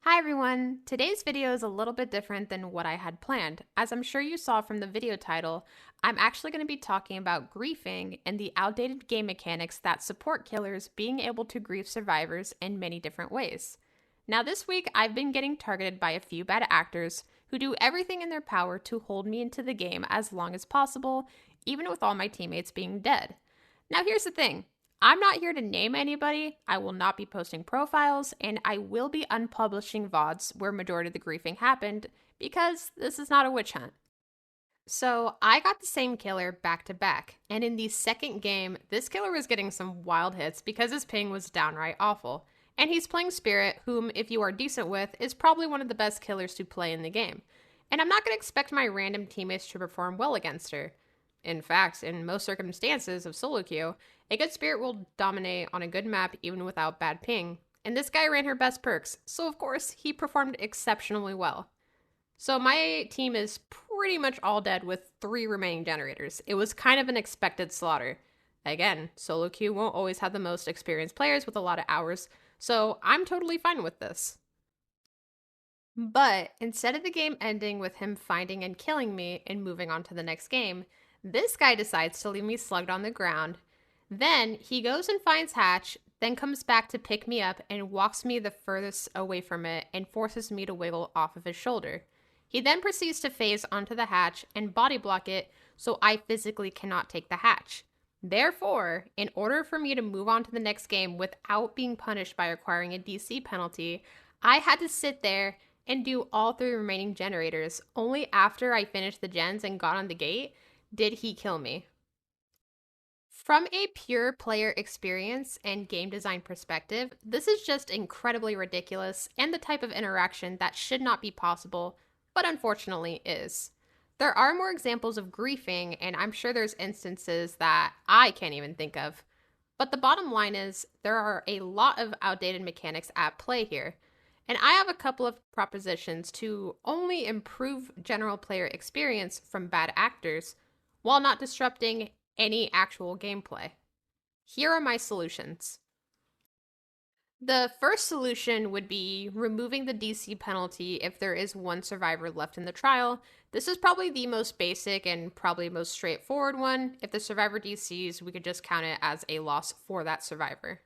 Hi everyone! Today's video is a little bit different than what I had planned. As I'm sure you saw from the video title, I'm actually going to be talking about griefing and the outdated game mechanics that support killers being able to grief survivors in many different ways. Now this week, I've been getting targeted by a few bad actors who do everything in their power to hold me into the game as long as possible, even with all my teammates being dead. Now here's the thing. I'm not here to name anybody, I will not be posting profiles, and I will be unpublishing VODs where majority of the griefing happened, because this is not a witch hunt. So, I got the same killer back to back, and in the second game, this killer was getting some wild hits because his ping was downright awful. And he's playing Spirit, whom, if you are decent with, is probably one of the best killers to play in the game. And I'm not going to expect my random teammates to perform well against her. In fact, in most circumstances of solo queue, a good Spirit will dominate on a good map even without bad ping, and this guy ran her best perks, so of course he performed exceptionally well. So my team is pretty much all dead with 3 remaining generators. It was kind of an expected slaughter. Again, solo queue won't always have the most experienced players with a lot of hours, so I'm totally fine with this. But instead of the game ending with him finding and killing me and moving on to the next game, this guy decides to leave me slugged on the ground. Then he goes and finds Hatch, then comes back to pick me up and walks me the furthest away from it and forces me to wiggle off of his shoulder. He then proceeds to phase onto the hatch and body block it so I physically cannot take the hatch. Therefore, in order for me to move on to the next game without being punished by requiring a DC penalty, I had to sit there and do all 3 remaining generators. Only after I finished the gens and got on the gate did he kill me. From a pure player experience and game design perspective, this is just incredibly ridiculous and the type of interaction that should not be possible, but unfortunately is. There are more examples of griefing, and I'm sure there's instances that I can't even think of. But the bottom line is, there are a lot of outdated mechanics at play here. And I have a couple of propositions to only improve general player experience from bad actors, while not disrupting any actual gameplay. Here are my solutions. The first solution would be removing the DC penalty if there is one survivor left in the trial. This is probably the most basic and probably most straightforward one. If the survivor DCs, we could just count it as a loss for that survivor.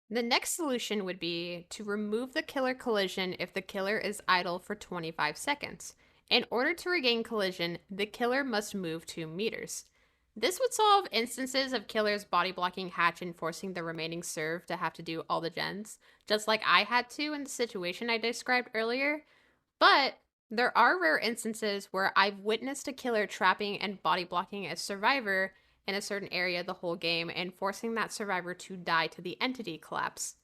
The next solution would be to remove the killer collision if the killer is idle for 25 seconds. In order to regain collision, the killer must move 2 meters. This would solve instances of killers body blocking hatch and forcing the remaining serve to have to do all the gens, just like I had to in the situation I described earlier. But there are rare instances where I've witnessed a killer trapping and body blocking a survivor in a certain area the whole game and forcing that survivor to die to the entity collapse.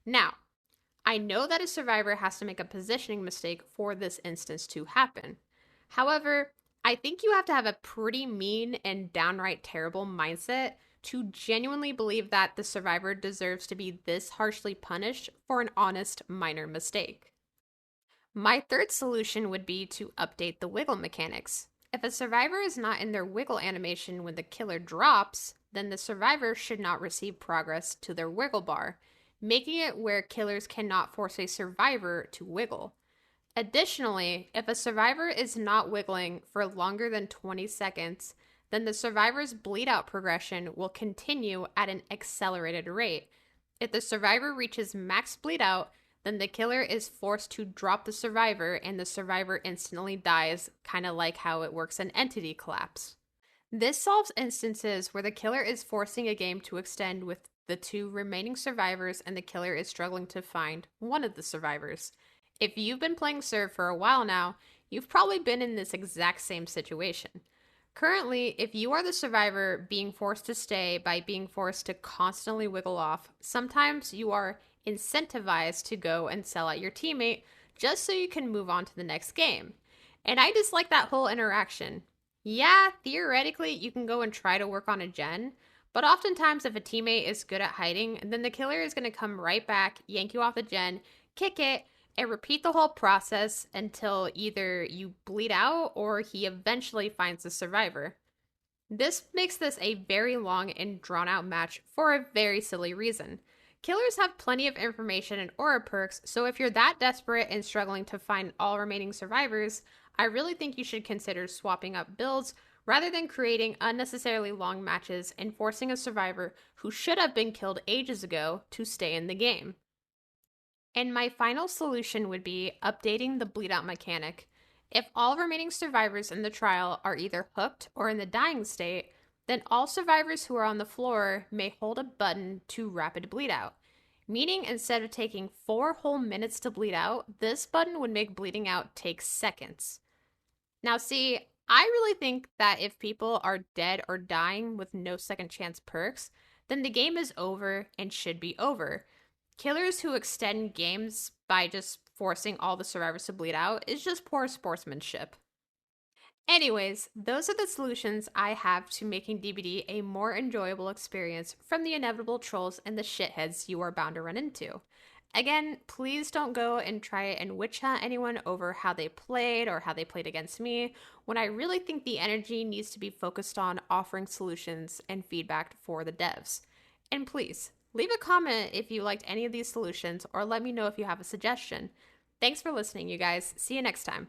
Now, I know that a survivor has to make a positioning mistake for this instance to happen. However, I think you have to have a pretty mean and downright terrible mindset to genuinely believe that the survivor deserves to be this harshly punished for an honest minor mistake. My third solution would be to update the wiggle mechanics. If a survivor is not in their wiggle animation when the killer drops, then the survivor should not receive progress to their wiggle bar, making it where killers cannot force a survivor to wiggle. Additionally, if a survivor is not wiggling for longer than 20 seconds, then the survivor's bleed out progression will continue at an accelerated rate. If the survivor reaches max bleed out, then the killer is forced to drop the survivor and the survivor instantly dies, kind of like how it works in Entity Collapse. This solves instances where the killer is forcing a game to extend with the 2 remaining survivors and the killer is struggling to find one of the survivors. If you've been playing Serve for a while now, you've probably been in this exact same situation. Currently, if you are the survivor being forced to stay by being forced to constantly wiggle off, sometimes you are incentivized to go and sell out your teammate just so you can move on to the next game. And I dislike that whole interaction. Yeah, theoretically, you can go and try to work on a gen, but oftentimes if a teammate is good at hiding, then the killer is going to come right back, yank you off the gen, kick it, and repeat the whole process until either you bleed out or he eventually finds the survivor. This makes this a very long and drawn out match for a very silly reason. Killers have plenty of information and aura perks, so if you're that desperate and struggling to find all remaining survivors, I really think you should consider swapping up builds rather than creating unnecessarily long matches and forcing a survivor who should have been killed ages ago to stay in the game. And my final solution would be updating the bleed out mechanic. If all remaining survivors in the trial are either hooked or in the dying state, then all survivors who are on the floor may hold a button to rapid bleed out. Meaning, instead of taking 4 whole minutes to bleed out, this button would make bleeding out take seconds. Now, see, I really think that if people are dead or dying with no second chance perks, then the game is over and should be over. Killers who extend games by just forcing all the survivors to bleed out is just poor sportsmanship. Anyways, those are the solutions I have to making DBD a more enjoyable experience from the inevitable trolls and the shitheads you are bound to run into. Again, please don't go and try and witch hunt anyone over how they played or how they played against me, when I really think the energy needs to be focused on offering solutions and feedback for the devs. And please, leave a comment if you liked any of these solutions or let me know if you have a suggestion. Thanks for listening, you guys. See you next time.